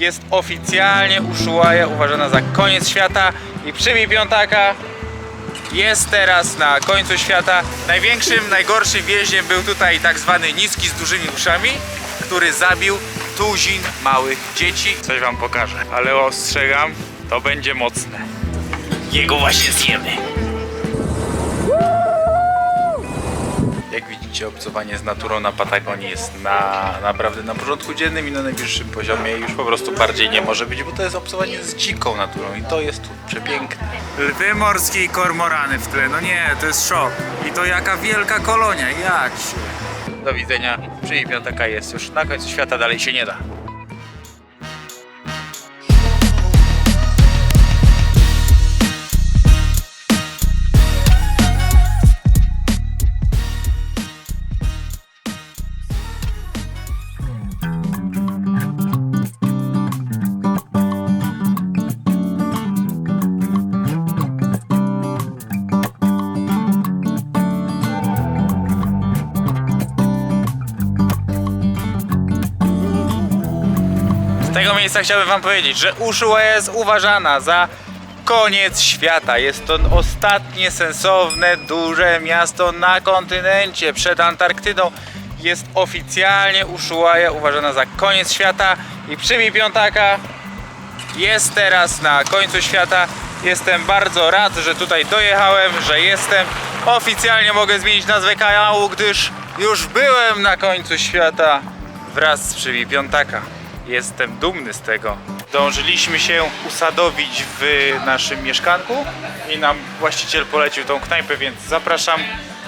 jest oficjalnie Ushuaia uważana za koniec świata i przybij piątaka jest teraz na końcu świata. Największym, najgorszym więźniem był tutaj tak zwany niski z dużymi uszami, który zabił tuzin małych dzieci. Coś wam pokażę, ale ostrzegam, to będzie mocne. Jego właśnie zjemy. Jak widzicie, obcowanie z naturą na Patagonii jest naprawdę na porządku dziennym i na najwyższym poziomie. Już po prostu bardziej nie może być, bo to jest obcowanie z dziką naturą i to jest tu przepiękne. Lwy morskie i kormorany w tle, no nie, to jest szok. I to jaka wielka kolonia, jak się. Do widzenia, przybij piątaka jest już na końcu świata, dalej się nie da. Z tego miejsca chciałbym wam powiedzieć, że Ushuaia jest uważana za koniec świata. Jest to ostatnie sensowne, duże miasto na kontynencie przed Antarktydą. Jest oficjalnie Ushuaia uważana za koniec świata i przybij piątaka jest teraz na końcu świata. Jestem bardzo rad, że tutaj dojechałem, że jestem. Oficjalnie mogę zmienić nazwę kanału, gdyż już byłem na końcu świata wraz z przybij piątaka. Jestem dumny z tego. Dążyliśmy się usadowić w naszym mieszkanku i nam właściciel polecił tą knajpę, więc zapraszam.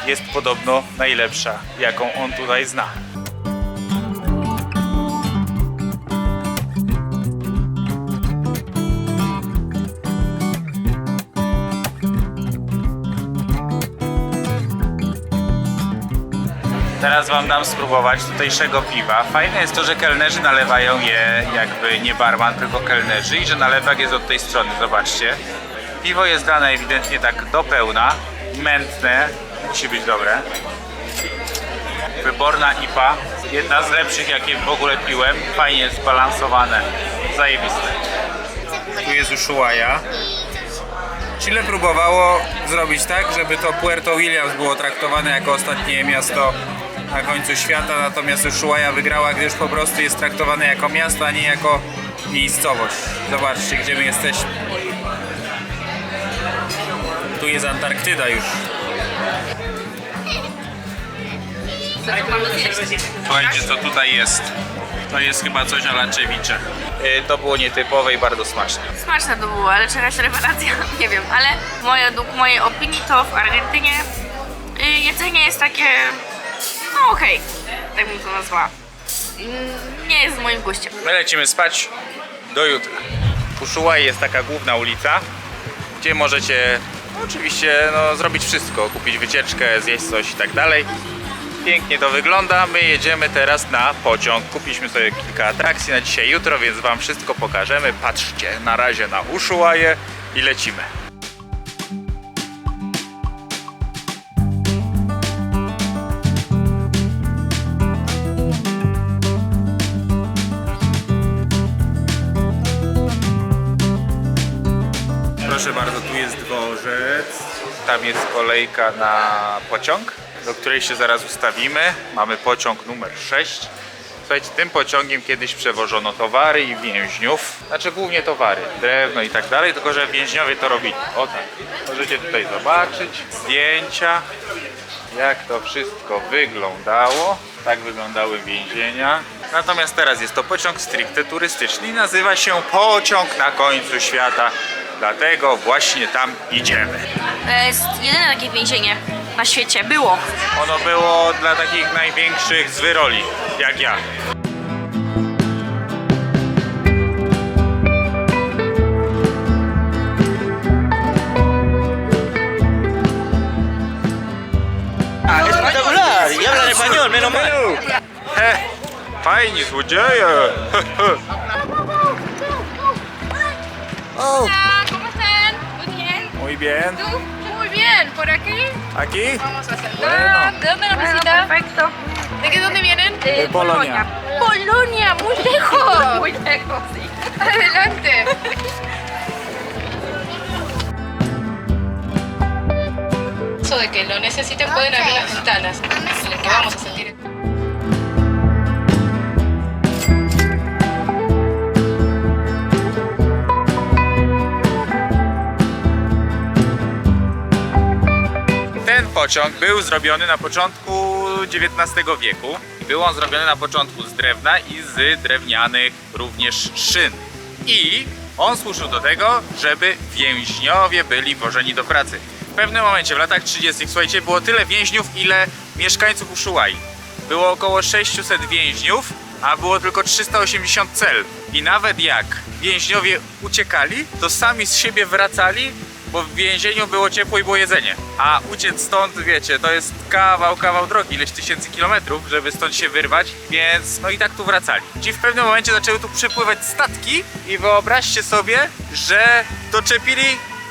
Jest podobno najlepsza, jaką on tutaj zna. Teraz wam dam spróbować tutejszego piwa. Fajne jest to, że kelnerzy nalewają je jakby nie barman, tylko kelnerzy i że nalewak jest od tej strony, zobaczcie. Piwo jest dane ewidentnie tak do pełna, mętne, musi być dobre. Wyborna IPA, jedna z lepszych jakie w ogóle piłem, fajnie zbalansowane, zajebiste. Tu jest Ushuaia. Chile próbowało zrobić tak, żeby to Puerto Williams było traktowane jako ostatnie miasto na końcu świata, natomiast Ushuaia wygrała, gdyż po prostu jest traktowane jako miasto, a nie jako miejscowość. Zobaczcie, gdzie my jesteśmy. Tu jest Antarktyda już. Słuchajcie, co tutaj jest. To jest chyba coś a la ceviche. To było nietypowe i bardzo smaczne. Smaczne to było, ale jakaś rewelacja, nie wiem, ale według mojej opinii to w Argentynie jedzenie jest takie, no okej, tak bym to nazwała. Nie jest w moim guście. My lecimy spać do jutra. W Ushuaii jest taka główna ulica, gdzie możecie oczywiście zrobić wszystko, kupić wycieczkę, zjeść coś i tak dalej. Pięknie to wygląda. My jedziemy teraz na pociąg. Kupiliśmy sobie kilka atrakcji na dzisiaj, jutro, więc wam wszystko pokażemy. Patrzcie na razie na Ushuaię i lecimy. Proszę bardzo, tu jest dworzec. Tam jest kolejka na pociąg, do której się zaraz ustawimy. Mamy pociąg numer 6. Słuchajcie, tym pociągiem kiedyś przewożono towary i więźniów. Znaczy głównie towary, drewno i tak dalej, tylko że więźniowie to robili. O tak. Możecie tutaj zobaczyć zdjęcia, jak to wszystko wyglądało. Tak wyglądały więzienia. Natomiast teraz jest to pociąg stricte turystyczny i nazywa się Pociąg na końcu świata. Dlatego właśnie tam idziemy. To jest jedyne takie więzienie na świecie. Było. Ono było dla takich największych zwyroli, jak ja. Espectacular, y hablan español, menos mal. Fajni złodzieje! Oh, Hola, ¿cómo están? Muy bien. Muy bien. ¿Tú? Muy bien. ¿Por aquí? Aquí? Vamos a hacer. Bueno. ¿De dónde nos visita? Perfecto. ¿De qué dónde vienen? De Polonia. Polonia, muy lejos. Muy lejos, sí. Adelante. Eso de que lo necesiten pueden abrir las ventanas, en las que vamos a sentir. Ten pociąg był zrobiony na początku XIX wieku. Był on zrobiony na początku z drewna i z drewnianych również szyn. I on służył do tego, żeby więźniowie byli wożeni do pracy. W pewnym momencie, w latach 30., słuchajcie, było tyle więźniów, ile mieszkańców Ushuai. Było około 600 więźniów, a było tylko 380 cel. I nawet jak więźniowie uciekali, to sami z siebie wracali, bo w więzieniu było ciepło i było jedzenie. A uciec stąd, wiecie, to jest kawał drogi, ileś tysięcy kilometrów, żeby stąd się wyrwać, więc no i tak tu wracali. Ci w pewnym momencie zaczęły tu przypływać statki i wyobraźcie sobie, że doczepili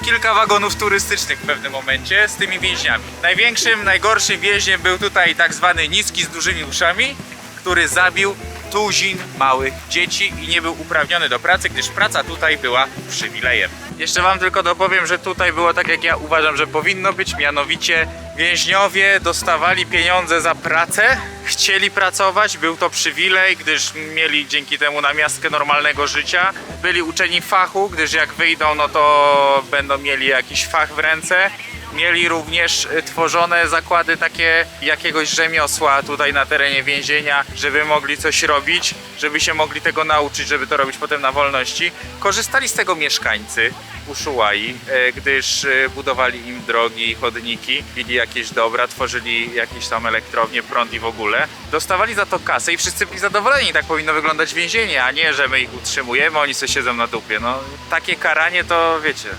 kilka wagonów turystycznych w pewnym momencie z tymi więźniami. Największym, najgorszym więźniem był tutaj tak zwany niski z dużymi uszami, który zabił tuzin małych dzieci i nie był uprawniony do pracy, gdyż praca tutaj była przywilejem. Jeszcze wam tylko dopowiem, że tutaj było tak, jak ja uważam, że powinno być, mianowicie więźniowie dostawali pieniądze za pracę, chcieli pracować, był to przywilej, gdyż mieli dzięki temu namiastkę normalnego życia. Byli uczeni fachu, gdyż jak wyjdą, no to będą mieli jakiś fach w ręce. Mieli również tworzone zakłady takie jakiegoś rzemiosła tutaj na terenie więzienia, żeby mogli coś robić, żeby się mogli tego nauczyć, żeby to robić potem na wolności. Korzystali z tego mieszkańcy Ushuai, gdyż budowali im drogi, chodniki, bili jakieś dobra, tworzyli jakieś tam elektrownie, prąd i w ogóle. Dostawali za to kasę i wszyscy byli zadowoleni. Tak powinno wyglądać więzienie, a nie, że my ich utrzymujemy, oni sobie siedzą na dupie. No, takie karanie to wiecie.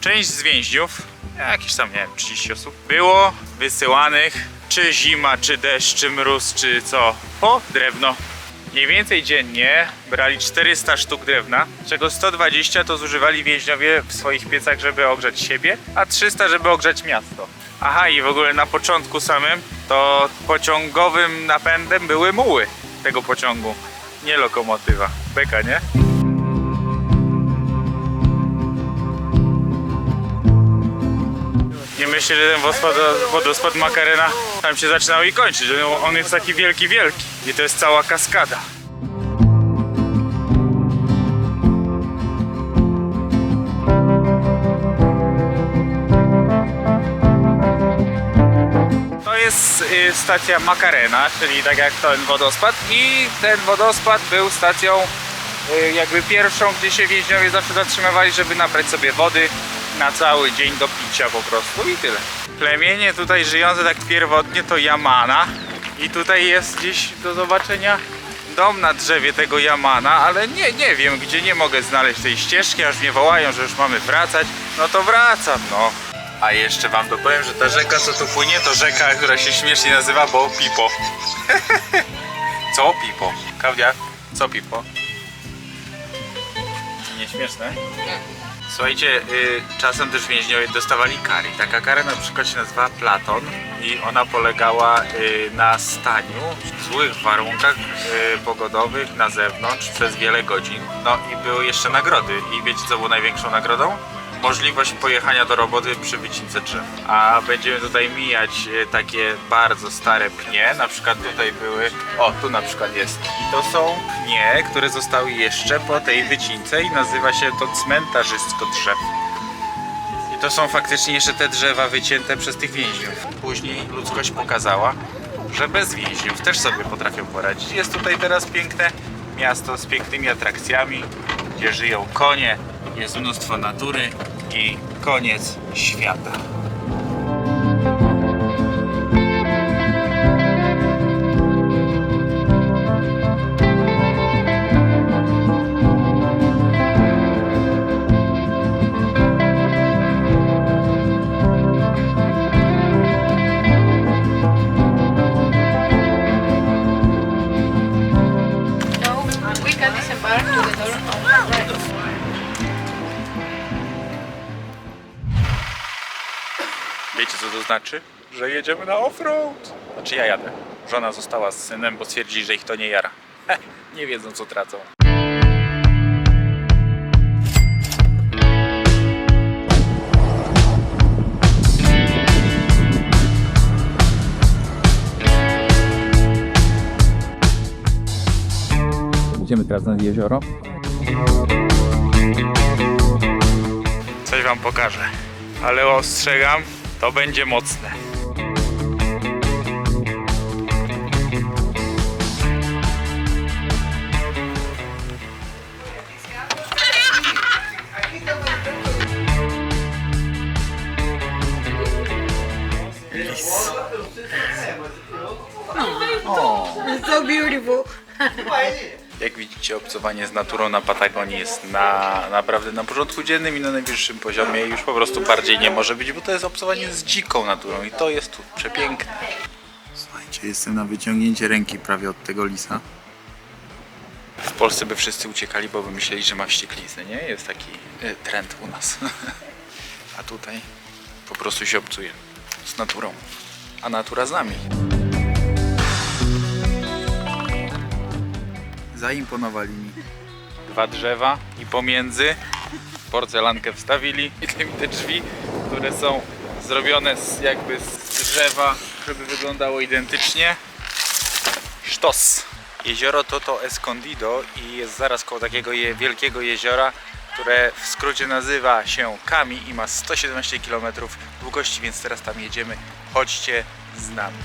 Część z więźniów, jakieś tam, nie wiem, 30 osób, było wysyłanych, czy zima, czy deszcz, czy mróz, czy co, po drewno. Mniej więcej dziennie brali 400 sztuk drewna, czego 120 to zużywali więźniowie w swoich piecach, żeby ogrzać siebie, a 300, żeby ogrzać miasto. Aha, i w ogóle na początku samym to pociągowym napędem były muły tego pociągu, nie lokomotywa. Beka, nie? Nie myślę, że ten wodospad Macarena tam się zaczynał i kończyć. On jest taki wielki i to jest cała kaskada. To jest stacja Macarena, czyli tak jak ten wodospad, i ten wodospad był stacją jakby pierwszą, gdzie się więźniowie zawsze zatrzymywali, żeby nabrać sobie wody na cały dzień do picia po prostu i tyle. Plemienie tutaj żyjące tak pierwotnie to Yamana i tutaj jest gdzieś do zobaczenia dom na drzewie tego Yamana, ale nie wiem gdzie, nie mogę znaleźć tej ścieżki, aż mnie wołają, że już mamy wracać, no to wracam, no. A jeszcze wam dopowiem, że ta rzeka co tu płynie to rzeka, która się śmiesznie nazywa Bo Pipo. Co Pipo? Klaudia, co Pipo? Nieśmieszne? Słuchajcie, czasem też więźniowie dostawali kary. Taka kara na przykład się nazywa Platon i ona polegała na staniu w złych warunkach pogodowych na zewnątrz przez wiele godzin. No i były jeszcze nagrody. I wiecie co było największą nagrodą? Możliwość pojechania do roboty przy wycince drzew. A będziemy tutaj mijać takie bardzo stare pnie, na przykład tutaj były, o tu na przykład jest. I to są pnie, które zostały jeszcze po tej wycince i nazywa się to cmentarzysko drzew. I to są faktycznie jeszcze te drzewa wycięte przez tych więźniów. Później ludzkość pokazała, że bez więźniów też sobie potrafią poradzić. Jest tutaj teraz piękne miasto z pięknymi atrakcjami, gdzie żyją konie, jest mnóstwo natury i koniec świata. No, we can disembark to the door on the right. Wiecie co to znaczy? Że jedziemy na offroad. Znaczy ja jadę. Żona została z synem, bo stwierdzili, że ich to nie jara. Nie wiedzą co tracą. Idziemy teraz nad jezioro. Coś wam pokażę, ale ostrzegam, to będzie mocne. So beautiful. Jak widzicie, obcowanie z naturą na Patagonii jest naprawdę na porządku dziennym i na najwyższym poziomie. Już po prostu bardziej nie może być, bo to jest obcowanie z dziką naturą i to jest tu przepiękne. Słuchajcie, jestem na wyciągnięcie ręki prawie od tego lisa. W Polsce by wszyscy uciekali, bo by myśleli, że ma wściekliznę, nie? Jest taki trend u nas. A tutaj po prostu się obcuje z naturą, a natura z nami. Zaimponowali mi. 2 drzewa i pomiędzy porcelankę wstawili i te drzwi, które są zrobione jakby z drzewa, żeby wyglądało identycznie. Sztos! Jezioro Toto Escondido i jest zaraz koło takiego wielkiego jeziora, które w skrócie nazywa się Kami i ma 117 km długości, więc teraz tam jedziemy. Chodźcie z nami.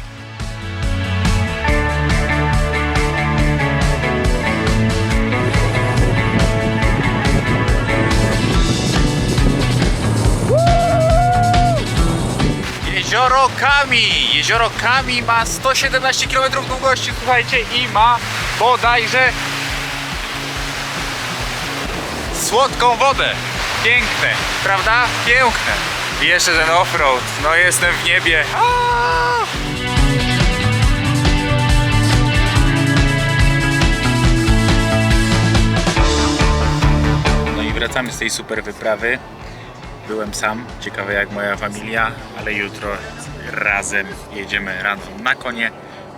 Jezioro Kami! Jezioro Kami ma 117 km długości, słuchajcie, i ma bodajże słodką wodę. Piękne, prawda? Piękne. I jeszcze ten offroad. No jestem w niebie. No i wracamy z tej super wyprawy. Byłem sam, ciekawe jak moja familia, ale jutro razem jedziemy rano na konie,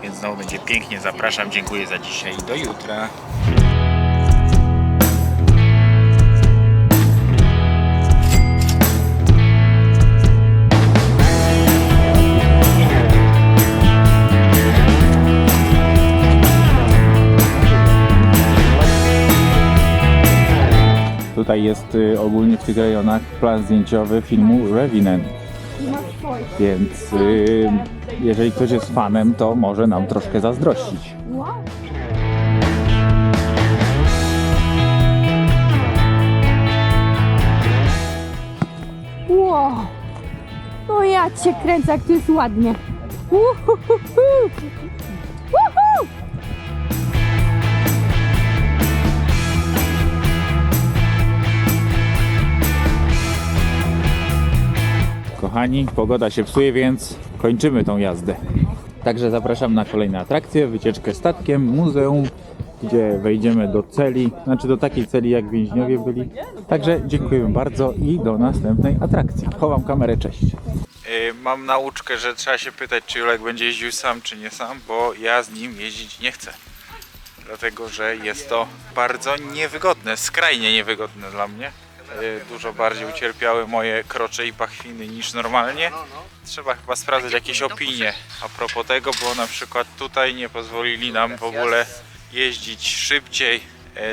więc znowu będzie pięknie. Zapraszam, dziękuję za dzisiaj i do jutra. Tutaj jest ogólnie w tych rejonach plan zdjęciowy filmu Revenant. Więc jeżeli ktoś jest fanem, to może nam troszkę zazdrościć. Wow. No ja cię kręcę, jak to jest ładnie. Uhuhuhu. Uhu. Kochani, pogoda się psuje, więc kończymy tą jazdę. Także zapraszam na kolejne atrakcje, wycieczkę statkiem, muzeum, gdzie wejdziemy do celi, znaczy do takiej celi jak więźniowie byli. Także dziękuję bardzo i do następnej atrakcji. Chowam kamerę, cześć. Mam nauczkę, że trzeba się pytać, czy Julek będzie jeździł sam, czy nie sam, bo ja z nim jeździć nie chcę. Dlatego, że jest to bardzo niewygodne, skrajnie niewygodne dla mnie. Dużo bardziej ucierpiały moje krocze i pachwiny niż normalnie. Trzeba chyba sprawdzać jakieś opinie a propos tego, bo na przykład tutaj nie pozwolili nam w ogóle jeździć szybciej.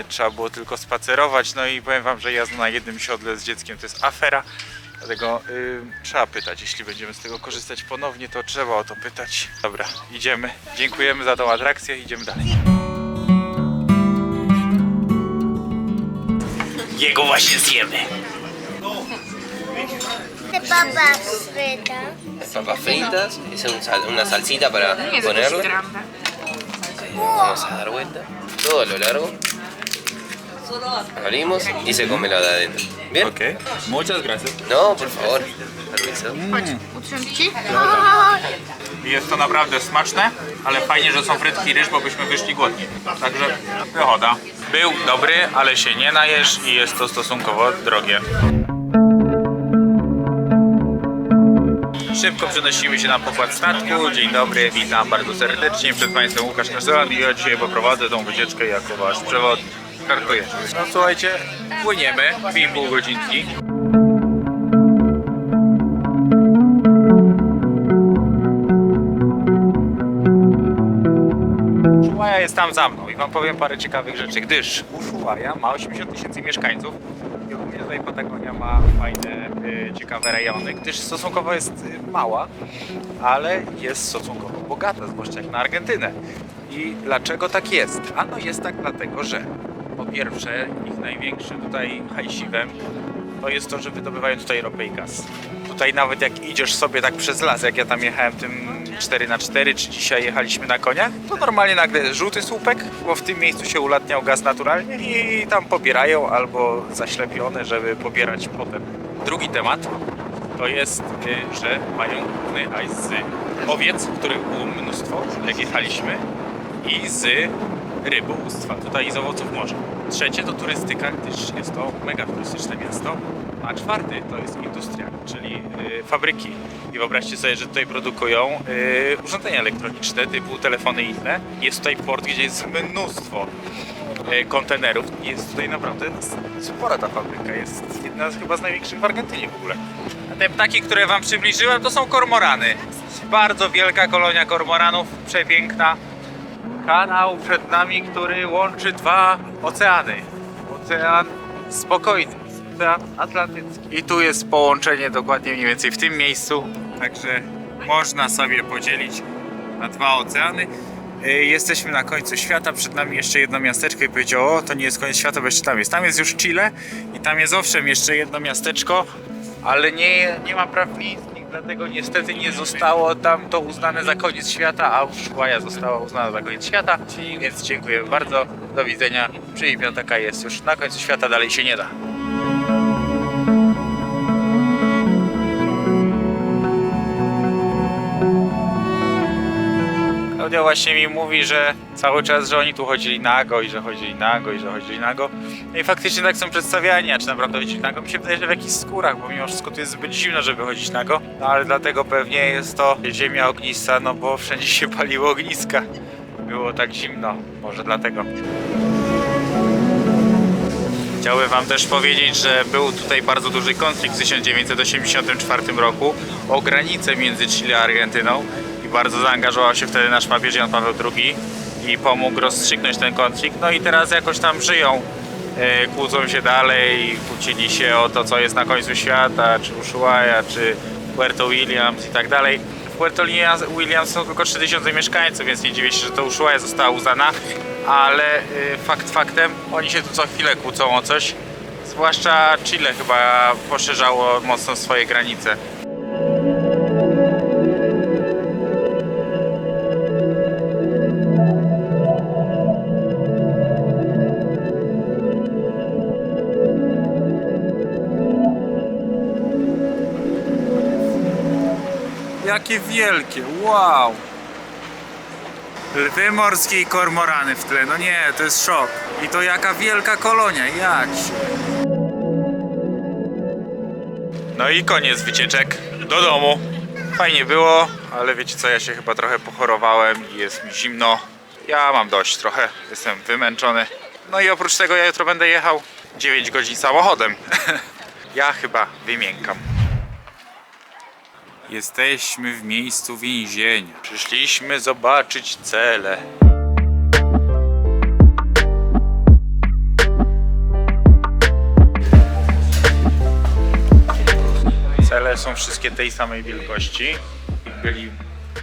Trzeba było tylko spacerować, no i powiem wam, że jazda na jednym siodle z dzieckiem to jest afera. Dlatego trzeba pytać, jeśli będziemy z tego korzystać ponownie, to trzeba o to pytać. Dobra, idziemy. Dziękujemy za tą atrakcję, idziemy dalej. Jego właśnie zjemy. Papas fritas. Papas fritas, es una salsita para ponerle. Vamos a dar vuelta todo a lo largo. Abrimos y se come la de adentro. ¿Bien? Okej. Muchas gracias. No, por favor. Permiso. Utrzymam ci? Jest to naprawdę smaczne, ale fajnie, że są frytki i ryż, bo byśmy wyszli głodni. Także wychoda. Był dobry, ale się nie najesz i jest to stosunkowo drogie. Szybko przenosimy się na pokład statku. Dzień dobry, witam bardzo serdecznie. Przed Państwem Łukasz Kastelan i ja dzisiaj poprowadzę tą wycieczkę jako Wasz przewodnik. Kartuję. No słuchajcie, płyniemy 2,5 godzinki. Ushuaia jest tam za mną i Wam powiem parę ciekawych rzeczy, gdyż Ushuaia ma 80 000 mieszkańców i ogólnie tutaj Patagonia ma fajne, ciekawe rejony, gdyż stosunkowo jest mała, ale jest stosunkowo bogata, zwłaszcza jak na Argentynę. I dlaczego tak jest? Ano jest tak dlatego, że po pierwsze ich największym tutaj hajsiwem to jest to, że wydobywają tutaj ropę i gaz. Tutaj nawet jak idziesz sobie tak przez las, jak ja tam jechałem tym 4x4, czy dzisiaj jechaliśmy na koniach, to normalnie nagle żółty słupek, bo w tym miejscu się ulatniał gaz naturalnie i tam pobierają albo zaślepione, żeby pobierać potem. Drugi temat to jest, że mają główny hajs z owiec, których było mnóstwo, jak jechaliśmy, i z rybołówstwa, tutaj z owoców morza. Trzecie to turystyka, gdyż jest to mega turystyczne miasto. A czwarty to jest industria, czyli fabryki. I wyobraźcie sobie, że tutaj produkują urządzenia elektroniczne typu telefony i inne. Jest tutaj port, gdzie jest mnóstwo kontenerów. Jest tutaj naprawdę spora ta fabryka. Jest jedna chyba z największych w Argentynie w ogóle. A te ptaki, które Wam przybliżyłem, to są kormorany. Bardzo wielka kolonia kormoranów, przepiękna. Kanał przed nami, który łączy dwa oceany. Ocean spokojny, Ocean Atlantycki. I tu jest połączenie dokładnie mniej więcej w tym miejscu. Także można sobie podzielić na dwa oceany. Jesteśmy na końcu świata, przed nami jeszcze jedno miasteczko i powiedział, o, to nie jest koniec świata, bo jeszcze tam jest. Tam jest już Chile i tam jest owszem jeszcze jedno miasteczko, ale nie ma praw miejskich, dlatego niestety nie zostało tam to uznane za koniec świata, a Ushuaia została uznana za koniec świata, więc dziękuję bardzo, do widzenia. Przyjemna taka jest już na końcu świata, dalej się nie da. Klaudia właśnie mi mówi, że cały czas, że oni tu chodzili nago i że chodzili nago i że chodzili nago. No i faktycznie tak są przedstawiani, a czy naprawdę chodzili nago? Mi się wydaje, że w jakichś skórach, bo mimo wszystko tu jest zbyt zimno, żeby chodzić nago. No ale dlatego pewnie jest to ziemia ognista, no bo wszędzie się paliło ogniska. Było tak zimno, może dlatego. Chciałbym Wam też powiedzieć, że był tutaj bardzo duży konflikt w 1984 roku o granicę między Chile a Argentyną. I bardzo zaangażował się wtedy nasz papież Jan Paweł II i pomógł rozstrzygnąć ten konflikt. No i teraz jakoś tam żyją, kłócą się dalej, kłócili się o to, co jest na końcu świata, czy Ushuaia, czy Puerto Williams i tak dalej. W Puerto Williams są tylko 3000 mieszkańców, więc nie dziwię się, że to Ushuaia została uznana, ale fakt faktem, oni się tu co chwilę kłócą o coś. Zwłaszcza Chile chyba poszerzało mocno swoje granice. Jakie wielkie, wow! Lwy morskie i kormorany w tle, no nie, to jest szok. I to jaka wielka kolonia, jak się... No i koniec wycieczek, do domu. Fajnie było, ale wiecie co, ja się chyba trochę pochorowałem i jest mi zimno. Ja mam dość trochę, jestem wymęczony. No i oprócz tego ja jutro będę jechał 9 godzin samochodem. Ja chyba wymiękam. Jesteśmy w miejscu więzienia. Przyszliśmy zobaczyć cele. Cele są wszystkie tej samej wielkości. Byli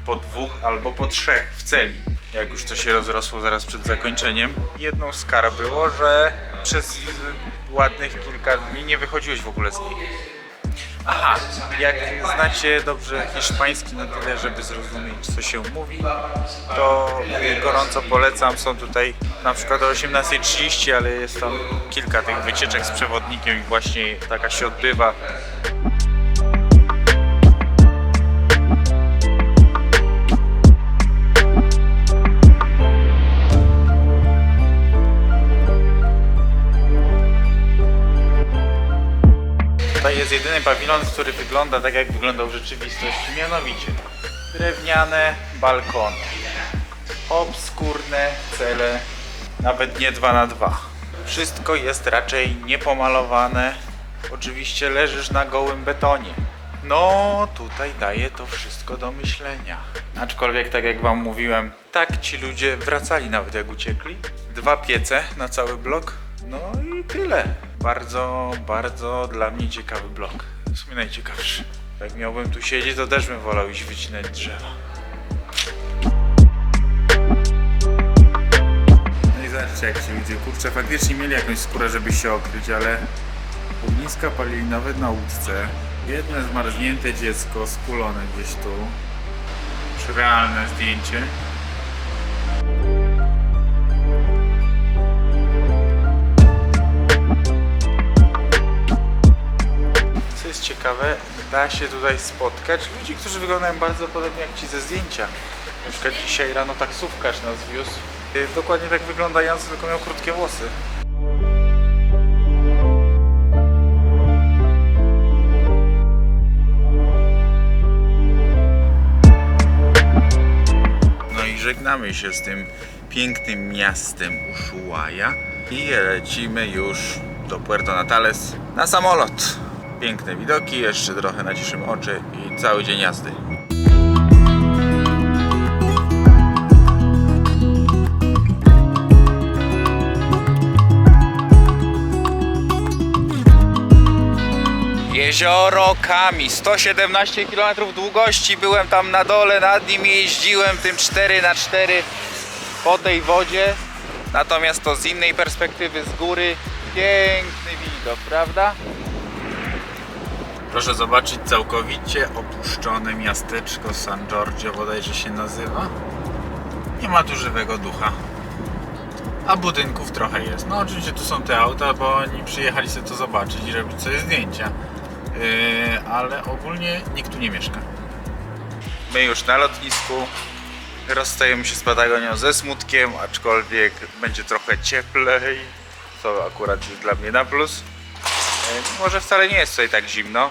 po 2 albo po 3 w celi. Jak już to się rozrosło zaraz przed zakończeniem. Jedną z kar było, że przez ładnych kilka dni nie wychodziłeś w ogóle z nich. Aha, jak znacie dobrze hiszpański na tyle, żeby zrozumieć, co się mówi, to gorąco polecam. Są tutaj na przykład o 18:30, ale jest tam kilka tych wycieczek z przewodnikiem i właśnie taka się odbywa. tutaj jest jedyny pawilon, który wygląda tak, jak wyglądał w rzeczywistości, mianowicie drewniane balkony, obskurne cele, nawet nie 2x2. Wszystko jest raczej niepomalowane. Oczywiście leżysz na gołym betonie. No, tutaj daje to wszystko do myślenia. Aczkolwiek, tak jak wam mówiłem, tak ci ludzie wracali nawet jak uciekli. 2 piece na cały blok. No i tyle. Bardzo, bardzo dla mnie ciekawy blok. W sumie najciekawszy. Jak miałbym tu siedzieć, to też bym wolał iść wycinać drzewa. No i zobaczcie, jak ci ludzie, kurczę, faktycznie mieli jakąś skórę, żeby się okryć, ale ogniska palili nawet na łódce. Jedno zmarznięte dziecko skulone gdzieś tu. Już realne zdjęcie. Co jest ciekawe, da się tutaj spotkać ludzi, którzy wyglądają bardzo podobnie jak ci ze zdjęcia. Na przykład dzisiaj rano taksówkarz nas wiózł. Dokładnie tak wyglądający, tylko miał krótkie włosy. Żegnamy się z tym pięknym miastem Ushuaia i lecimy już do Puerto Natales na samolot. Piękne widoki, jeszcze trochę naciszymy oczy i cały dzień jazdy. Jezioro Kami, 117 km długości, byłem tam na dole, nad nim jeździłem tym 4x4 po tej wodzie. Natomiast to z innej perspektywy, z góry, piękny widok, prawda? Proszę zobaczyć całkowicie opuszczone miasteczko San Giorgio, bodajże się nazywa. Nie ma tu żywego ducha. A budynków trochę jest. No oczywiście tu są te auta, bo oni przyjechali sobie to zobaczyć i robić sobie zdjęcia. Ale ogólnie nikt tu nie mieszka. My już na lotnisku rozstajemy się z Patagonią ze smutkiem, aczkolwiek będzie trochę cieplej, co akurat jest dla mnie na plus. Może wcale nie jest tutaj tak zimno,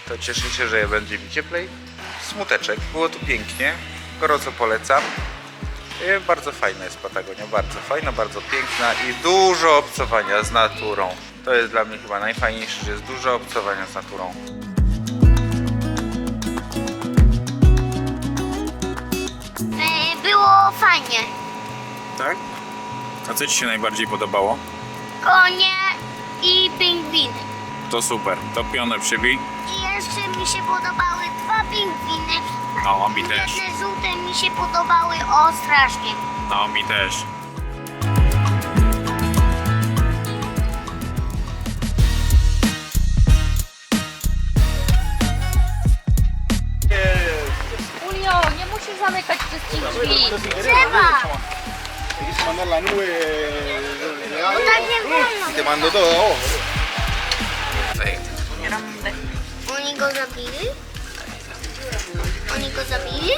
to cieszę się, że będzie mi cieplej. Smuteczek, było tu pięknie, gorąco polecam. Bardzo fajna jest Patagonia, bardzo fajna, bardzo piękna i dużo obcowania z naturą. To jest dla mnie chyba najfajniejsze, że jest dużo obcowania z naturą. Było fajnie. Tak? A co ci się najbardziej podobało? Konie i pingwiny. To super, to pionę przybij. I jeszcze mi się podobały 2 pingwiny. No, mi też. Jedne żółte mi się podobały strasznie. No, mi też. Julio, nie musisz zamykać wszystkich drzwi. Trzeba! Mandar la nube No tak nie wolno. y te mando todo abajo. Oni go zabili? Oni go zabili?